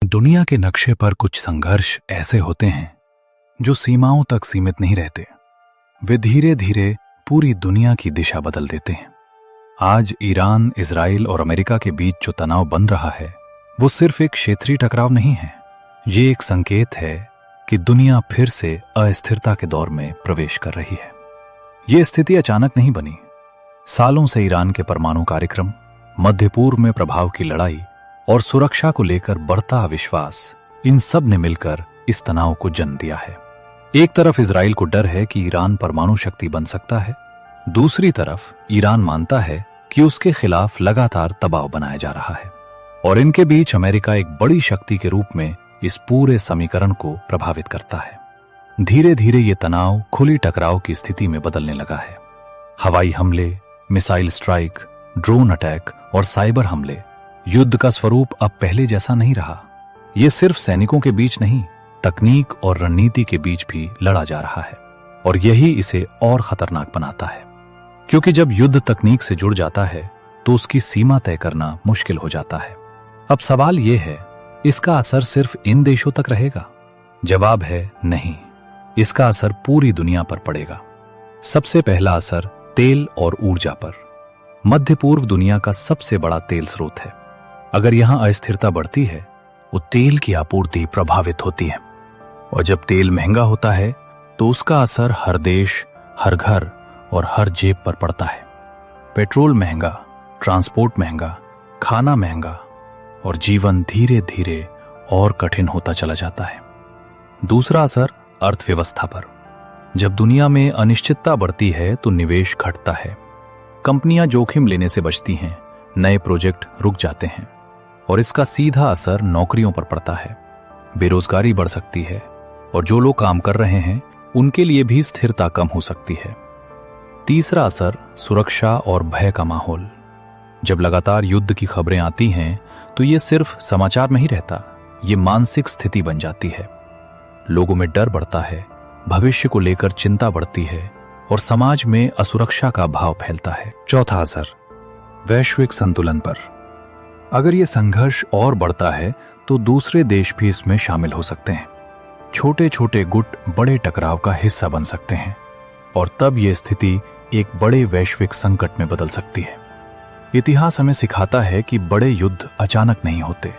दुनिया के नक्शे पर कुछ संघर्ष ऐसे होते हैं जो सीमाओं तक सीमित नहीं रहते। वे धीरे धीरे पूरी दुनिया की दिशा बदल देते हैं। आज ईरान, इजराइल और अमेरिका के बीच जो तनाव बन रहा है वो सिर्फ एक क्षेत्रीय टकराव नहीं है। ये एक संकेत है कि दुनिया फिर से अस्थिरता के दौर में प्रवेश कर रही है। ये स्थिति अचानक नहीं बनी। सालों से ईरान के परमाणु कार्यक्रम, मध्य पूर्व में प्रभाव की लड़ाई और सुरक्षा को लेकर बढ़ता अविश्वास, इन सब ने मिलकर इस तनाव को जन्म दिया है। एक तरफ इजराइल को डर है कि ईरान परमाणु शक्ति बन सकता है, दूसरी तरफ ईरान मानता है कि उसके खिलाफ लगातार दबाव बनाया जा रहा है, और इनके बीच अमेरिका एक बड़ी शक्ति के रूप में इस पूरे समीकरण को प्रभावित करता है। धीरे धीरे ये तनाव खुली टकराव की स्थिति में बदलने लगा है। हवाई हमले, मिसाइल स्ट्राइक, ड्रोन अटैक और साइबर हमले, युद्ध का स्वरूप अब पहले जैसा नहीं रहा। ये सिर्फ सैनिकों के बीच नहीं, तकनीक और रणनीति के बीच भी लड़ा जा रहा है, और यही इसे और खतरनाक बनाता है, क्योंकि जब युद्ध तकनीक से जुड़ जाता है तो उसकी सीमा तय करना मुश्किल हो जाता है। अब सवाल यह है, इसका असर सिर्फ इन देशों तक रहेगा? जवाब है नहीं, इसका असर पूरी दुनिया पर पड़ेगा। सबसे पहला असर तेल और ऊर्जा पर। मध्य पूर्व दुनिया का सबसे बड़ा तेल स्रोत है। अगर यहां अस्थिरता बढ़ती है तो तेल की आपूर्ति प्रभावित होती है, और जब तेल महंगा होता है तो उसका असर हर देश, हर घर और हर जेब पर पड़ता है। पेट्रोल महंगा, ट्रांसपोर्ट महंगा, खाना महंगा, और जीवन धीरे धीरे और कठिन होता चला जाता है। दूसरा असर अर्थव्यवस्था पर। जब दुनिया में अनिश्चितता बढ़ती है तो निवेश घटता है, कंपनियां जोखिम लेने से बचती हैं, नए प्रोजेक्ट रुक जाते हैं, और इसका सीधा असर नौकरियों पर पड़ता है। बेरोजगारी बढ़ सकती है, और जो लोग काम कर रहे हैं उनके लिए भी स्थिरता कम हो सकती है। तीसरा असर सुरक्षा और भय का माहौल। जब लगातार युद्ध की खबरें आती हैं तो ये सिर्फ समाचार नहीं रहता, ये मानसिक स्थिति बन जाती है। लोगों में डर बढ़ता है, भविष्य को लेकर चिंता बढ़ती है, और समाज में असुरक्षा का भाव फैलता है। चौथा असर वैश्विक संतुलन पर। अगर ये संघर्ष और बढ़ता है तो दूसरे देश भी इसमें शामिल हो सकते हैं। छोटे छोटे गुट बड़े टकराव का हिस्सा बन सकते हैं, और तब ये स्थिति एक बड़े वैश्विक संकट में बदल सकती है। इतिहास हमें सिखाता है कि बड़े युद्ध अचानक नहीं होते,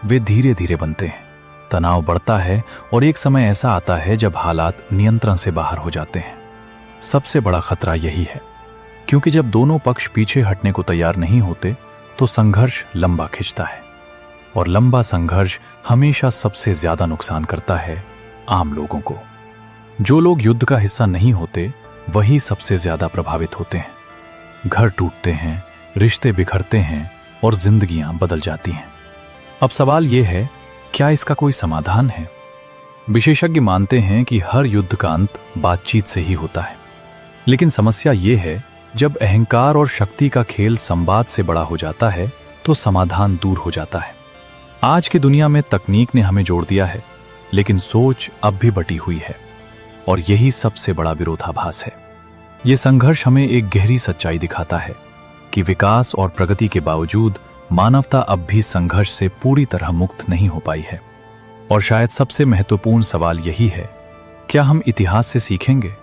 वे धीरे धीरे बनते हैं। तनाव बढ़ता है और एक समय ऐसा आता है जब हालात नियंत्रण से बाहर हो जाते हैं। सबसे बड़ा खतरा यही है, क्योंकि जब दोनों पक्ष पीछे हटने को तैयार नहीं होते तो संघर्ष लंबा खिंचता है, और लंबा संघर्ष हमेशा सबसे ज्यादा नुकसान करता है आम लोगों को। जो लोग युद्ध का हिस्सा नहीं होते वही सबसे ज्यादा प्रभावित होते हैं। घर टूटते हैं, रिश्ते बिखरते हैं, और जिंदगियां बदल जाती हैं। अब सवाल यह है, क्या इसका कोई समाधान है? विशेषज्ञ मानते हैं कि हर युद्ध का अंत बातचीत से ही होता है, लेकिन समस्या यह है, जब अहंकार और शक्ति का खेल संवाद से बड़ा हो जाता है तो समाधान दूर हो जाता है। आज की दुनिया में तकनीक ने हमें जोड़ दिया है, लेकिन सोच अब भी बटी हुई है, और यही सबसे बड़ा विरोधाभास है। यह संघर्ष हमें एक गहरी सच्चाई दिखाता है कि विकास और प्रगति के बावजूद मानवता अब भी संघर्ष से पूरी तरह मुक्त नहीं हो पाई है। और शायद सबसे महत्वपूर्ण सवाल यही है, क्या हम इतिहास से सीखेंगे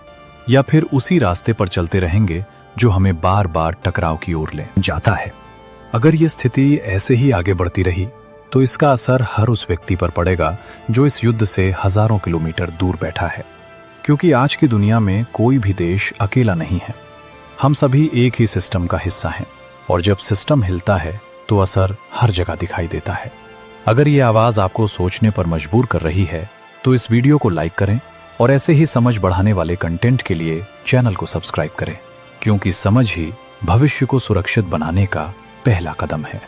या फिर उसी रास्ते पर चलते रहेंगे जो हमें बार बार टकराव की ओर ले जाता है? अगर ये स्थिति ऐसे ही आगे बढ़ती रही तो इसका असर हर उस व्यक्ति पर पड़ेगा जो इस युद्ध से हजारों किलोमीटर दूर बैठा है, क्योंकि आज की दुनिया में कोई भी देश अकेला नहीं है। हम सभी एक ही सिस्टम का हिस्सा हैं, और जब सिस्टम हिलता है तो असर हर जगह दिखाई देता है। अगर ये आवाज आपको सोचने पर मजबूर कर रही है तो इस वीडियो को लाइक करें, और ऐसे ही समझ बढ़ाने वाले कंटेंट के लिए चैनल को सब्सक्राइब करें, क्योंकि समझ ही भविष्य को सुरक्षित बनाने का पहला कदम है।